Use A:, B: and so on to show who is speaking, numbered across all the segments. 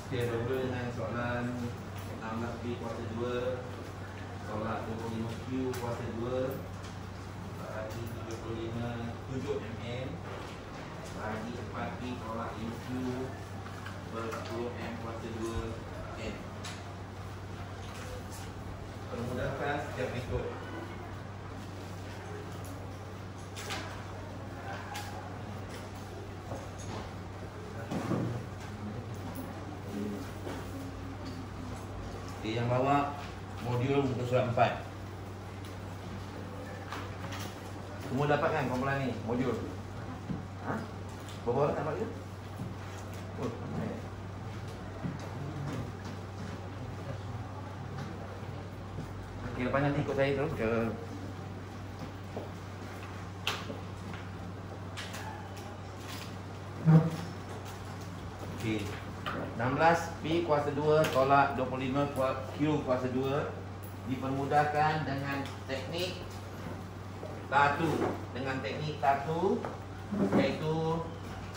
A: Okey, bermula dengan soalan 16B kuarter 2, tolak 25Q kuarter 2, bagi 35 7mm, bagi 4P tolak 5Q per 10M kuarter 2N. Permudahkan setiap metode. Yang bawa modul muka surat 4. Semua dapat kan kumpulan ni, modul? Ha? Berapa orang dapat ke? Oh, ramai. Okey, lepas nanti ikut saya terus ke okey. 16P kuasa 2 tolak 25Q kuasa 2 dipermudahkan dengan teknik tatu. Iaitu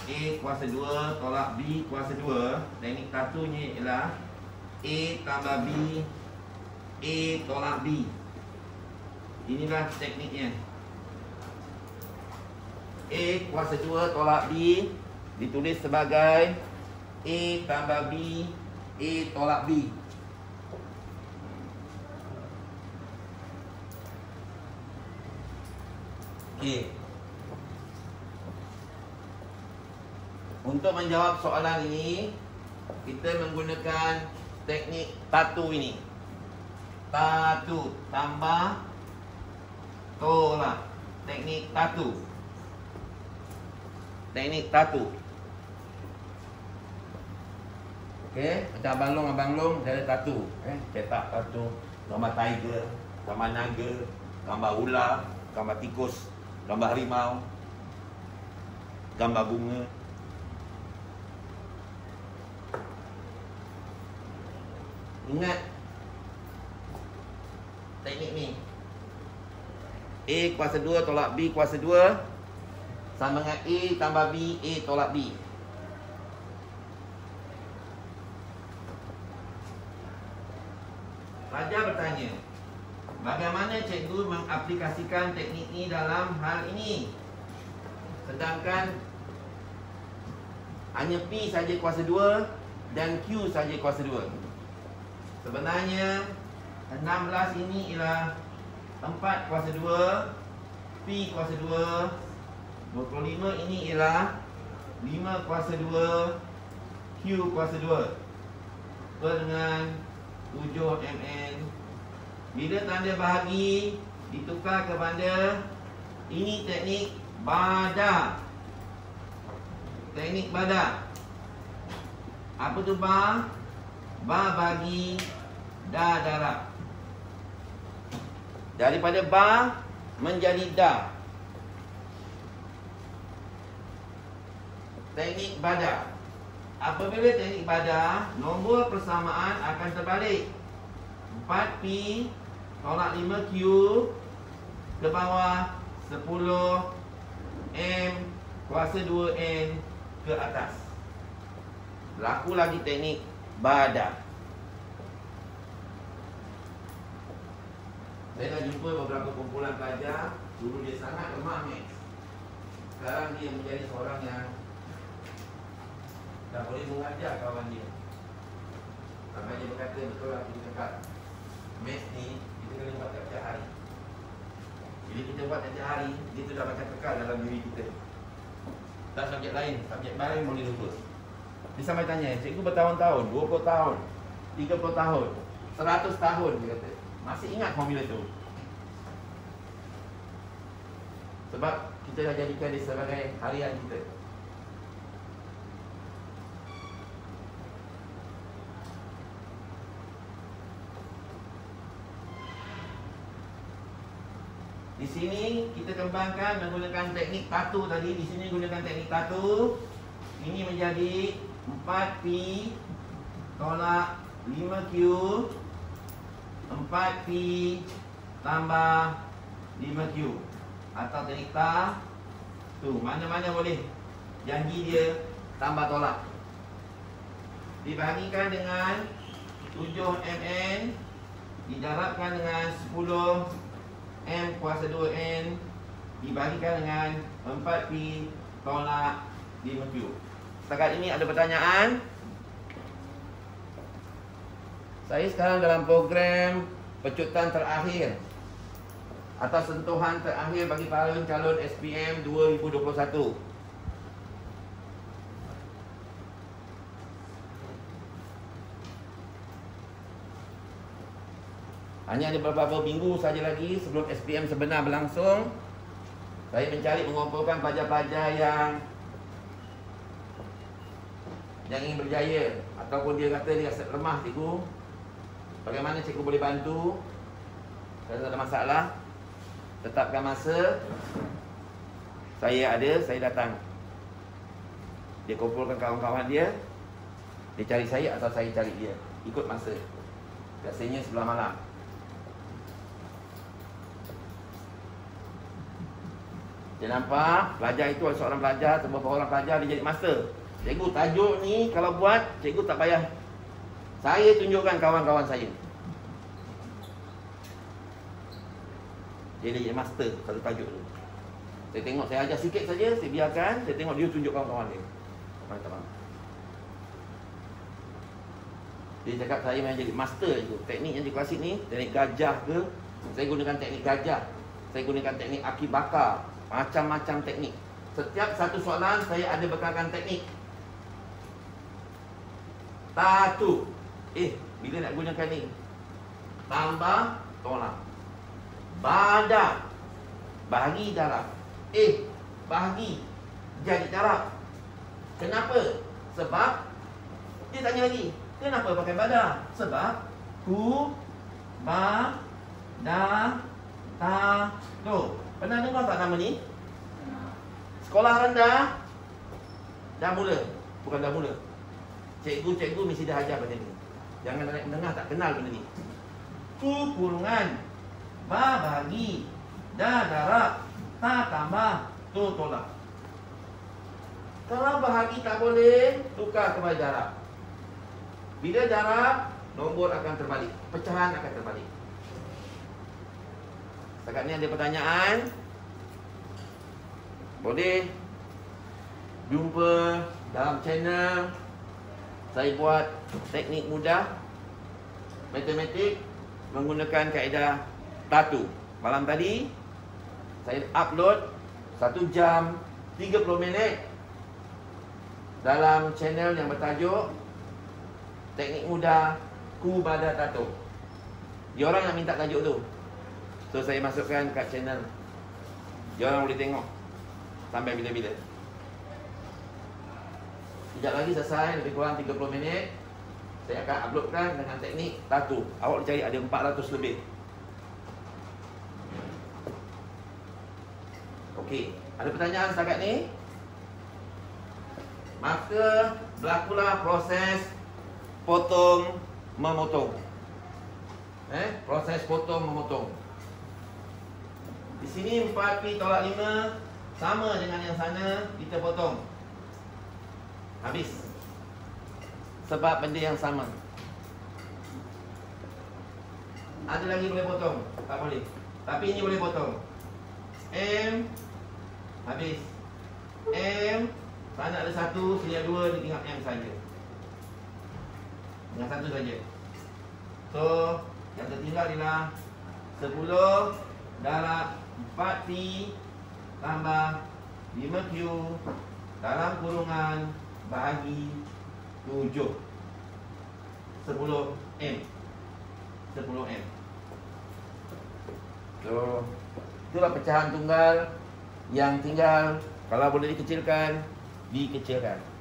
A: A kuasa 2 tolak B kuasa 2. Teknik tatunya ialah A tambah B, A tolak B. Inilah tekniknya. A kuasa 2 tolak B ditulis sebagai A tambah B, A tolak B. Okey. Untuk menjawab soalan ini, kita menggunakan teknik tatu ini. Tatu tambah tolak. Teknik tatu. Okey, macam abang long dia ada tatu, cetak tatu, gambar tiger, gambar naga, gambar ular, gambar tikus, gambar harimau, gambar bunga. Ingat teknik ni. A kuasa 2 tolak B kuasa 2 sama dengan A tambah B, A tolak B. Pelajar bertanya, bagaimana cikgu mengaplikasikan teknik ini dalam hal ini? Sedangkan hanya P saja kuasa 2 dan Q saja kuasa 2. Sebenarnya 16 ini ialah 4 kuasa 2, P kuasa 2. 25 ini ialah 5 kuasa 2, Q kuasa 2 per dengan 7mn. Bila tanda bahagi ditukar kepada ini teknik bada. Teknik bada. Apa tu ba? Ba bagi da darab. Daripada ba menjadi da. Teknik bada. Apabila teknik bada, nombor persamaan akan terbalik. 4P tolak 5Q ke bawah 10M kuasa 2N ke atas. Berlaku lagi teknik bada. Saya dah jumpa beberapa kumpulan pelajar. Dulu dia sangat lemah maths. Sekarang dia menjadi seorang yang dah boleh mengajar kawan dia. Sampai dia berkata, betul lah kita cakap maths ni kita kena buat tiap-tiap hari. Jadi kita buat tiap-tiap hari, dia tu dah macam kekal dalam diri kita. Tak subjek lain boleh lupa. Dia sampai tanya, cikgu bertahun-tahun, 20 tahun, 30 tahun, 100 tahun, dia kata, masih ingat formula tu. Sebab kita dah jadikan dia sebagai harian kita. Di sini kita kembangkan menggunakan teknik tatu tadi. Di sini gunakan teknik tatu. Ini menjadi 4P tolak 5Q, 4P tambah 5Q. Atau teknik tatu. Mana-mana boleh. Janji dia tambah tolak. dibahagikan dengan 7 mn didarabkan dengan 10 m kuasa 2n dibahagikan dengan 4p tolak 5q. Setakat ini ada pertanyaan? Saya sekarang dalam program pecutan terakhir atau sentuhan terakhir bagi para calon SPM 2021. Hanya ada beberapa minggu saja lagi sebelum SPM sebenar berlangsung. Saya mencari mengumpulkan pelajar-pelajar yang ingin berjaya ataupun dia kata dia rasa lemah cikgu. Bagaimana cikgu boleh bantu? Kalau tak ada masalah, tetapkan masa. Saya ada, saya datang. Dia kumpulkan kawan-kawan dia. Dia cari saya atau saya cari dia. Ikut masa. Biasanya sebelah malam. Dia nampak pelajar itu seorang pelajar, beberapa orang pelajar dia jadi master. Cikgu tajuk ni kalau buat, cikgu tak payah. Saya tunjukkan kawan-kawan saya. Dia jadi master satu tajuk tu. Saya tengok, saya ajar sikit saja, saya biarkan, saya tengok dia tunjuk kawan-kawan dia. Teman-teman. Dia cakap saya memang jadi master itu. Teknik yang di klasik ni, teknik gajah ke, saya gunakan teknik gajah. Saya gunakan teknik aki bakar. Macam-macam teknik. Setiap satu soalan saya ada bekalkan teknik. Tatu. Bila nak gunakan ni? Tambah, tolak. Badar. Bahagi darab. Bahagi. Jadi darab. Kenapa? Sebab dia tanya lagi. Kenapa pakai badar? Sebab ku, ba, da, ta, do. Pernah dengar tak nama ni? Sekolah rendah dah mula. Bukan dah mula. Cikgu-cikgu mesti dah ajar benda ni. Jangan anak menengah tak kenal benda ni. Ku kurungan, ba bahagi, da darab, ta tambah, tu tolak. Kalau bahagi tak boleh, tukar kepada darab. Bila darab, nombor akan terbalik. Pecahan akan terbalik. Setakat ni ada pertanyaan? Boleh jumpa dalam channel. Saya buat teknik mudah matematik menggunakan kaedah Tatu. Malam tadi saya upload 1 jam 30 minit dalam channel yang bertajuk Teknik Mudah Kubada Tatu. Dia orang yang minta tajuk tu. So saya masukkan kat channel. Dia orang boleh tengok sampai bila-bila. Sekejap lagi selesai, lebih kurang 30 minit. Saya akan uploadkan dengan teknik Tatu. Awak cari ada 400 lebih. Okey, ada pertanyaan setakat ni? Maka berlakulah proses potong memotong. Proses potong memotong. Di sini 4p tolak 5 sama dengan yang sana, kita potong. Habis. Sebab benda yang sama. Ada lagi boleh potong? Tak boleh. Tapi ini boleh potong. M. Habis. M. Sana ada 1, sini ada 2, dia tinggal M saja. Dengan 1 saja. So, yang tertinggal adalah 10 darab 4p tambah 5q dalam kurungan bahagi 7 10m. 10m. So, itulah pecahan tunggal. Yang tinggal kalau boleh dikecilkan, dikecilkan.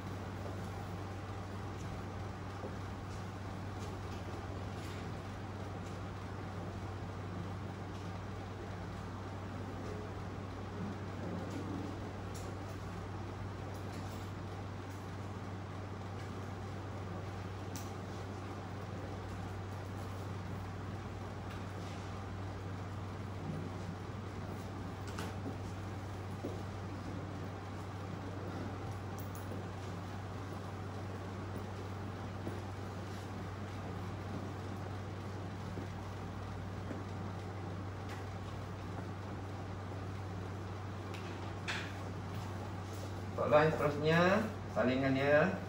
A: Soalan seterusnya, salingannya.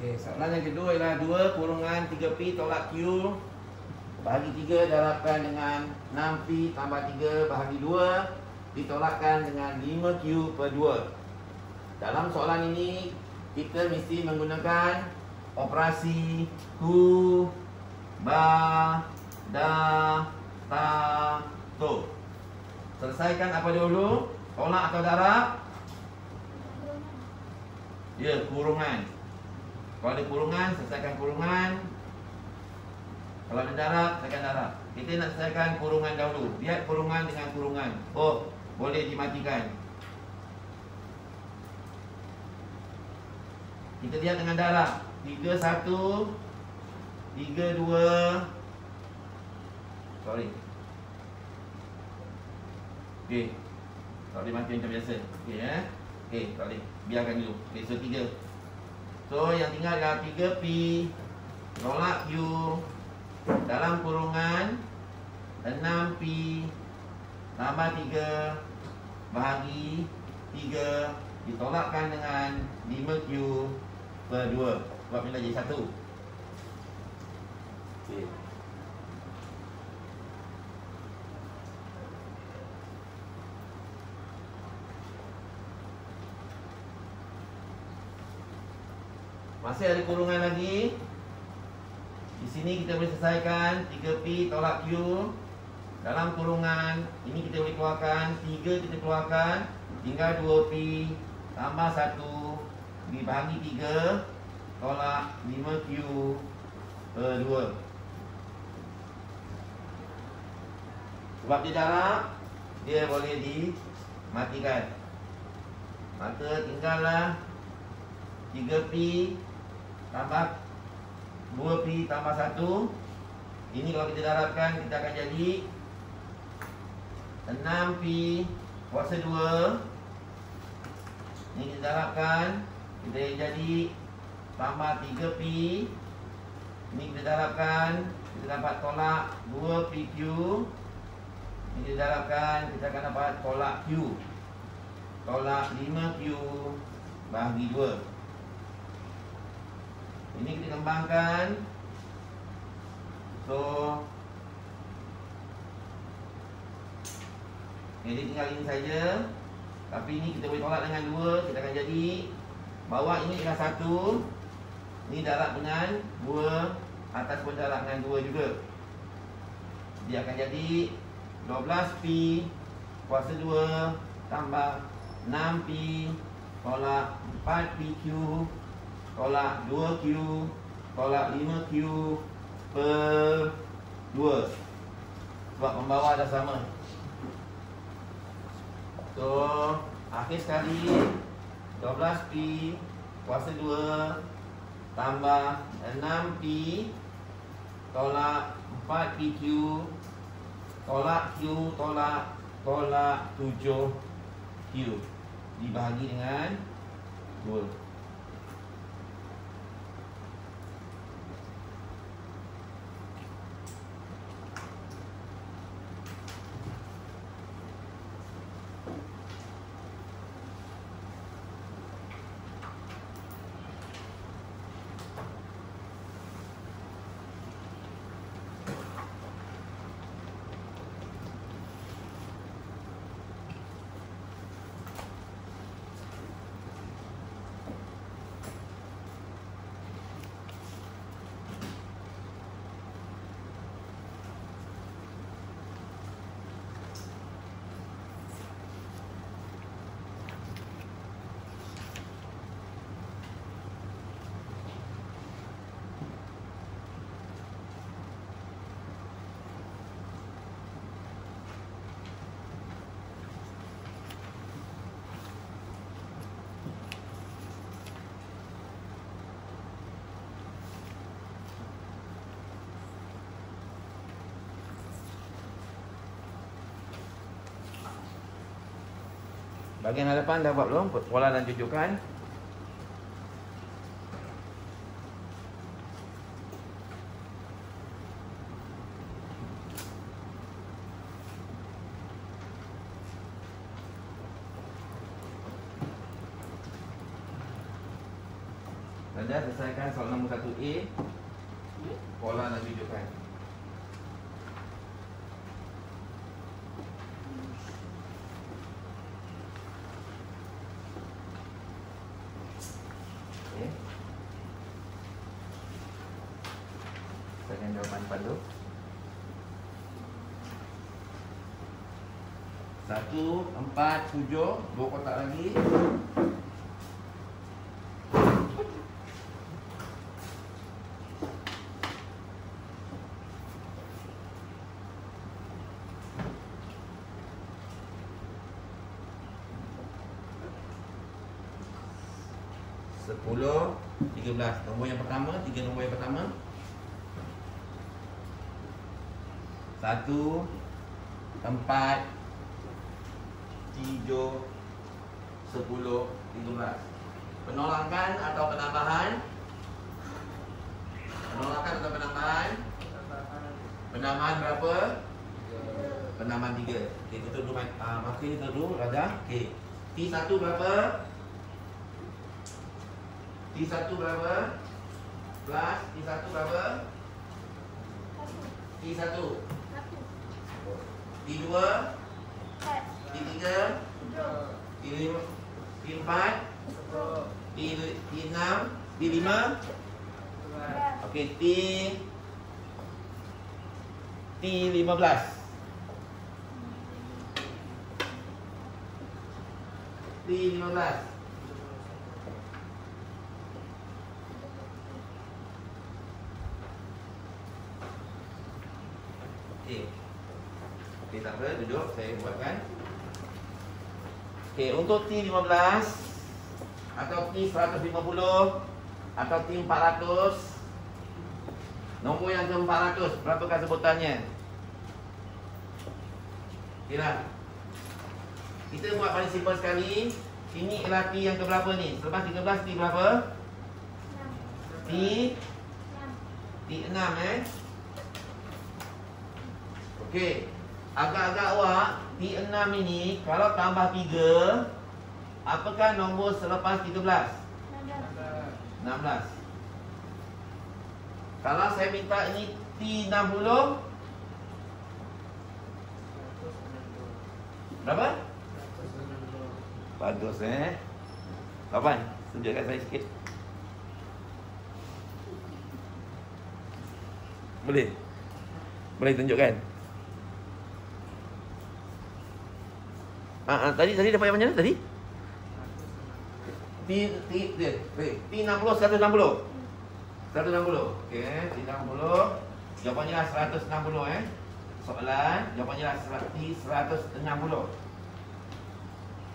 A: Okey, soalan yang kedua ialah 2 kurungan 3Pi tolak Q bahagi 3 darabkan dengan 6Pi tambah 3 bahagi 2 ditolakkan dengan 5Q per 2. Dalam soalan ini kita mesti menggunakan operasi Ku, Ba, Da, Ta, To. Selesaikan apa dulu? Tolak atau darab? Ya, kurungan. Kalau ada kurungan, selesaikan kurungan. Kalau ada darab, selesaikan darab. Kita nak selesaikan kurungan dahulu. Lihat kurungan dengan kurungan. Oh, boleh dimatikan. Kita lihat dengan darab. 3, 1 3, 2. Sorry. Okey. Tak boleh mati macam biasa. Okey, Okey, tak boleh. Biarkan dulu. Okey, so 3. So, yang tinggal adalah 3Pi tolak Q dalam kurungan 6Pi tambah 3 bahagi 3 ditolakkan dengan 5Q per 2. Sebab ni dah jadi 1. Okay. Masih ada kurungan lagi. Di sini kita boleh selesaikan 3Pi tolak Q dalam kurungan. Ini kita boleh keluarkan 3, kita keluarkan, tinggal 2Pi tambah 1 dibagi 3 tolak 5Q per 2. Sebab dia darab, dia boleh dimatikan. Maka tinggallah 3Pi tambah 2Pi tambah 1. Ini kalau kita darabkan, kita akan jadi 6Pi kuasa 2. Ini kita darabkan, kita jadi tambah 3Pi. Ini kita darabkan, kita dapat tolak 2PQ. Ini kita darabkan, kita akan dapat tolak Q. Tolak 5Q bahagi 2. Ini kita kembangkan. So, jadi tinggal ini saja. Tapi ini kita boleh tolak dengan 2. Kita akan jadi bawah ini adalah 1. Ini darab dengan 2. Atas pun darab dengan 2 juga. Dia akan jadi 12Pi kuasa 2 tambah 6Pi tolak 4PQ tolak 2Q tolak 5Q per 2. Sebab pembawa dah sama. So, akhir sekali 12Pi kuasa 2 tambah 6Pi tolak 4PQ tolak Q tolak 7Q dibahagi dengan 2. Bahagian hadapan dah buat belum? Pola dan jujukan. Dah selesaikan soalan nombor 1A. Pola dan jujukan. Okey. Selesaikan jawapan pandu. 1, 4, 7. 2 kotak lagi. Sepuluh, 13. Nombor yang pertama, 3 nombor yang pertama. 1, 4, 7, 10, 13. Penolakan atau penambahan? Penolakan atau penambahan? Penambahan berapa? Penambahan 3. Okey, kita dulu maka kita dulu Raja. Okey. T1 berapa? T1 berapa? Plus T1 berapa? T1 T2 T3 T4 T6 T5. Okey, T15. T15. Okey, tak apa, duduk, saya buatkan. Okey, untuk T15 atau T150 atau T400, nombor yang ke-400, berapakah sebutannya? Okeylah. Kita buat paling simple sekali. Ini ialah T yang ke berapa ni? Selepas 13, T berapa? T6 Okey, agak-agak awak T6 ini kalau tambah 3, apakah nombor selepas 13? 16. Kalau saya minta ini T60, berapa? Bagus Kapan? Tunjukkan saya sikit. Boleh? Boleh tunjukkan? Tadi dapat yang mana tadi? T60 160. 160. Okey, T60. Jawapannya lah 160 Soalan jawapannya lah T160.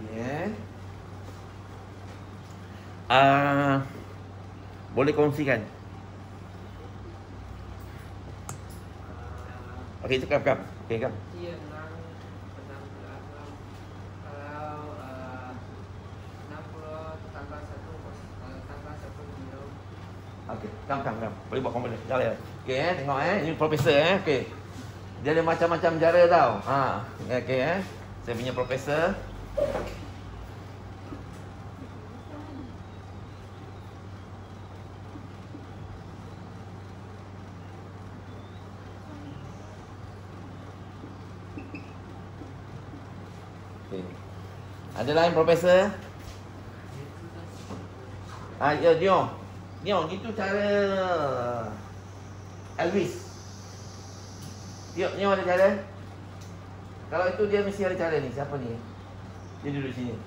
A: Okey. Boleh kongsikan. Okey, cakap. Okey, kam. Okey, kam. Boleh buat komponen. Jalan. Okey, tengok ini profesor Okey. Dia ada macam-macam cara tau. Okey Saya punya profesor. Okey. Ada lain profesor? Ya, Dion, itu cara Elvis. Dion ada cara? Kalau itu dia mesti ada cara ni. Siapa ni? Dia duduk sini.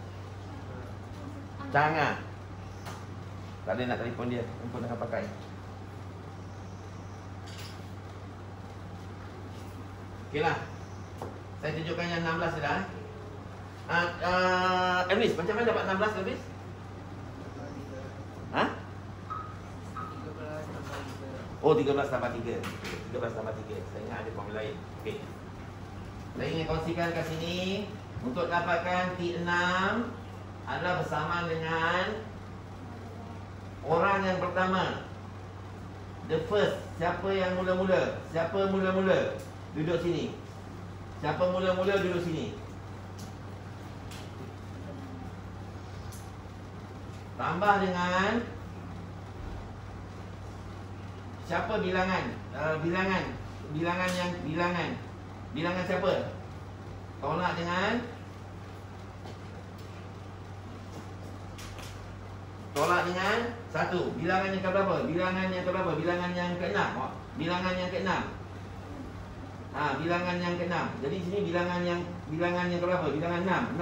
A: Jangan. Tak ada nak telefon dia. Telefon dengan pakai. Okeylah. Saya tunjukkan yang 16 dah. Elvis, macam mana dapat 16 Elvis? Oh, 13 tambah 3. 13 tambah 3. Saya ingat ada formula lain. Okey. Saya ingin kongsikan kat sini Untuk dapatkan T6 adalah bersamaan dengan orang yang pertama. The first. Siapa yang mula-mula? Siapa mula-mula? Duduk sini. Siapa mula-mula duduk sini. Tambah dengan siapa bilangan? Bilangan siapa? Tolak dengan satu. Bilangan yang keberapa? Bilangan yang ke-6. Bilangan yang ke-6. Bilangan yang ke-6. Jadi sini bilangan yang keberapa? Bilangan 6.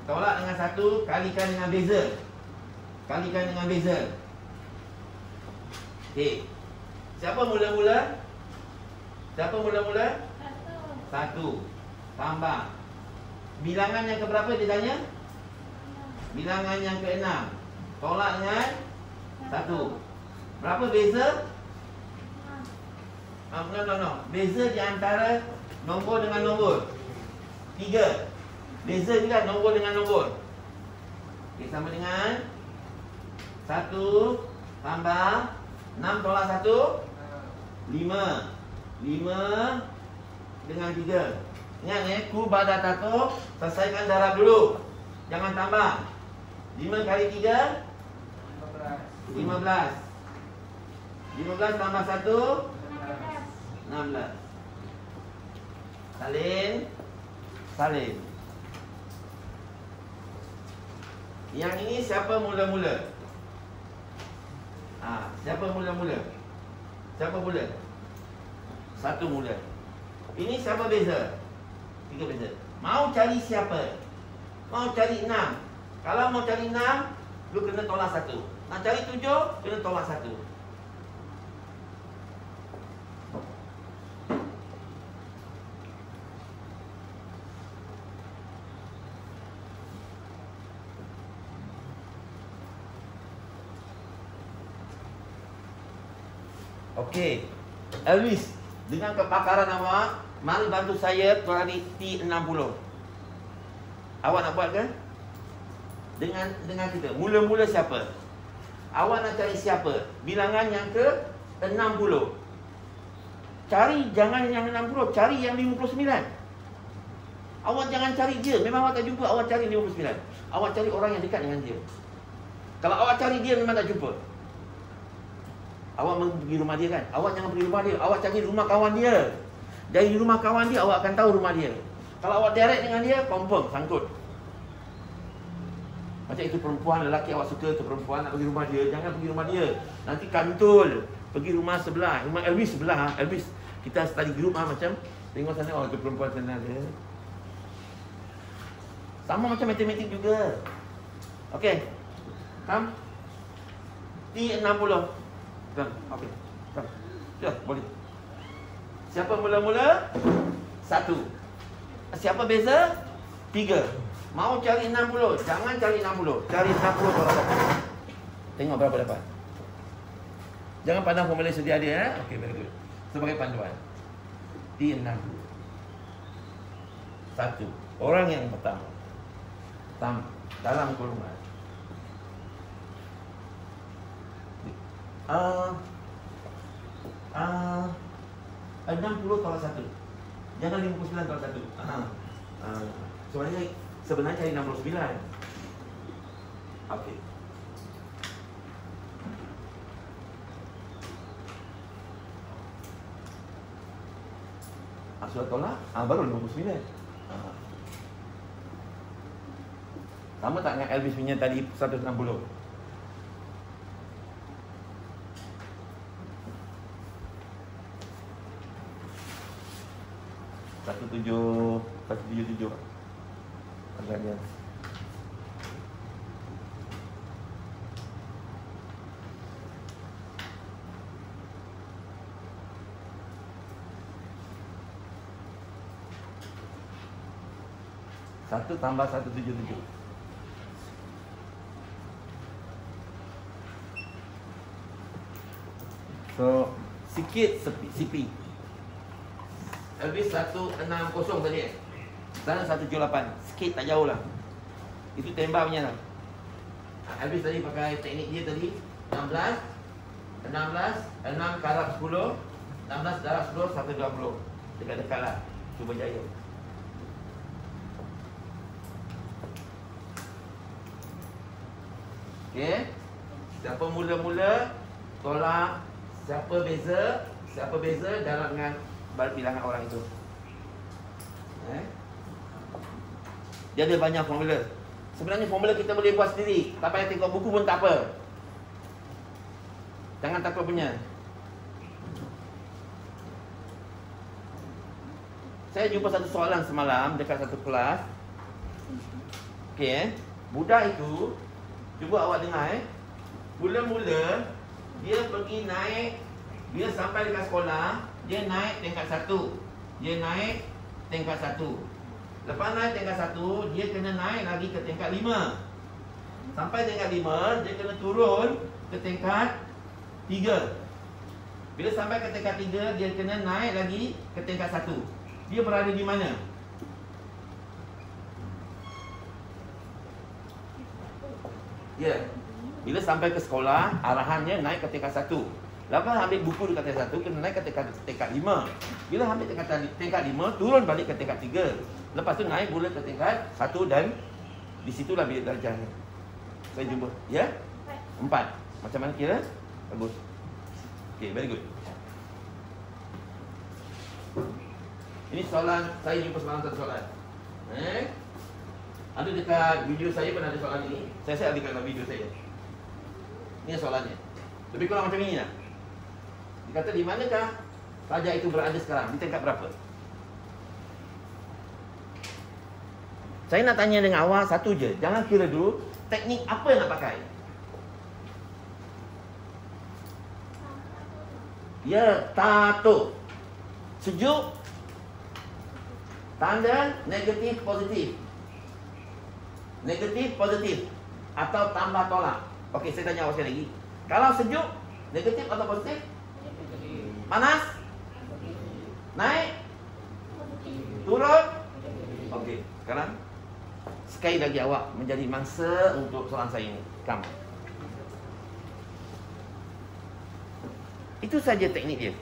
A: Tolak dengan 1, kalikan dengan beza. Okey. Siapa mula-mula? 1. Tambah. Bilangan yang keberapa dia tanya? Bilangan yang ke-6. Tolak dengan 1. Berapa beza? No. Beza di antara nombor dengan nombor 3. Beza juga nombor dengan nombor. Okay, sama dengan 1 tambah 6 tolak 1 5 dengan 3. Ingat ku pada tato, selesaikan darab dulu. Jangan tambah. 5 kali 3 15. 15 tambah 1 16. Salin. Yang ini siapa mula-mula? Siapa mula? 1 mula. Ini siapa beza? 3 beza. Mau cari siapa? Mau cari 6. Kalau mau cari 6, lu kena tolak 1. Nak cari 7, kena tolak 1. Okey, Elvis, dengan kepakaran awak, mari bantu saya cari T60. Awak nak buat ke? Dengan kita. Mula-mula siapa? Awak nak cari siapa? Bilangan yang ke-60. Cari jangan yang 60, cari yang 59. Awak jangan cari dia. Memang awak tak jumpa, awak cari 59. Awak cari orang yang dekat dengan dia. Kalau awak cari dia memang tak jumpa. Awak pergi rumah dia kan? Awak jangan pergi rumah dia. Awak cari rumah kawan dia. Dari rumah kawan dia, awak akan tahu rumah dia. Kalau awak direct dengan dia, confirm, sangkut. Macam itu perempuan, lelaki awak suka tu perempuan nak pergi rumah dia. Jangan pergi rumah dia. Nanti kantul. Pergi rumah sebelah. Rumah Elvis sebelah. Elvis, kita study group macam. Tengok sana, tu perempuan sana dia. Sama macam matematik juga. Okey. Come. T60. Okey. Ya, boleh. Siapa mula-mula? 1. Siapa beza? 3. Mau cari 60, jangan cari 60. Cari 60 tolak 1. Tengok berapa dapat. Jangan pandang formula sedia dia. Okey, very good. Sebagai panduan. T60. 1. Orang yang pertama. Dalam kurungan. 60 tolak 1. Jangan 59 tolak 1. Sebenarnya cari 69. Okey. Sudah tolak, baru 59. Sama tak dengan Elvis punya tadi 160? Satu tujuh tujuh. Agak dia. Satu tambah 177. So sikit CP. Elvis 160 tadi. Sana 178. sikit, tak jauh lah. Itu tembak punya lah. Habis tadi pakai teknik dia tadi 16 6 darab 10, 16 darab 10 120. Dekat-dekat lah. Cuba jaya. Okey. Siapa mula-mula tolak, siapa beza dalam dengan bilangan orang itu. Dia ada banyak formula. Sebenarnya formula kita boleh buat sendiri. Tak payah tengok buku pun tak apa. Jangan takut punya. Saya jumpa satu soalan semalam dekat satu kelas. Okey, budak itu, cuba awak dengar mula-mula dia pergi naik, dia sampai dekat sekolah, dia naik tingkat 1. Dia naik tingkat 1. Lepas naik tingkat 1, dia kena naik lagi ke tingkat 5. Sampai tingkat 5, dia kena turun ke tingkat 3. Bila sampai ke tingkat 3, dia kena naik lagi ke tingkat 1. Dia berada di mana? Ya. Bila sampai ke sekolah, arahannya naik ke tingkat 1. Lepas ambil buku dekat tingkat 1, kena naik ke tingkat 5. Bila ambil tingkat 5, turun balik ke tingkat 3. Lepas tu naik pula ke tingkat 1 dan di situlah bilik darjahnya. Saya jumpa. Ya? 4. Macam mana kira? Bagus. Okay, very good. Ini soalan, saya jumpa semalam satu soalan. Ada dekat video saya pun ada soalan ini. Saya ada dekat video saya. Ini soalannya. Lebih kurang macam ini lah. Dia kata di manakah raja itu berada sekarang? Di tingkat berapa? Saya nak tanya dengan awak satu je. Jangan kira dulu teknik apa yang nak pakai. Ya, tato. Sejuk. Tanda negatif positif. Negatif positif. Atau tambah tolak. Okey, saya tanya awak sekali lagi. Kalau sejuk, negatif atau positif? Panas? Naik? Turun? Okey, sekarang sekali lagi awak menjadi mangsa untuk soalan saya ini. Come. Itu saja teknik dia.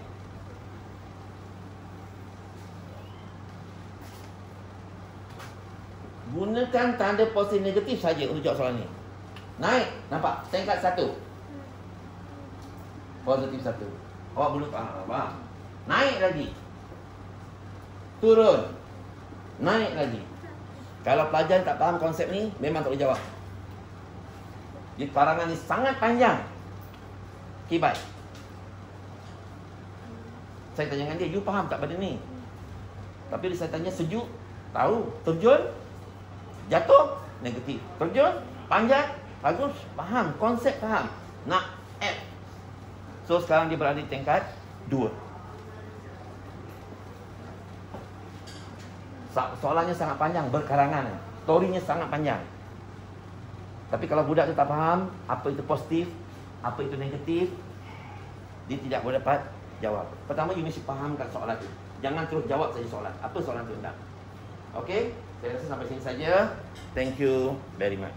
A: Gunakan tanda positif negatif saja untuk jawab soalan ini. Naik, nampak? Tingkat 1. Positif 1. Awak belum faham. Naik lagi. Turun. Naik lagi. Kalau pelajar tak faham konsep ni, memang tak boleh jawab. Jadi karangan ni sangat panjang. Okay, baik. Saya tanya dengan dia, you faham tak benda ni? Tapi saya tanya sejuk, tahu. Terjun, jatuh, negatif. Terjun, panjat, bagus, faham. Konsep faham. Nak add. So sekarang dia berada di tingkat 2. Soalannya sangat panjang, berkarangan. Storynya sangat panjang. Tapi kalau budak tu tak faham apa itu positif, apa itu negatif, dia tidak boleh dapat jawab. Pertama, you mesti fahamkan soalan tu. Jangan terus jawab saja soalan. Apa soalan tu hendak? Okey? Saya rasa sampai sini saja. Thank you very much.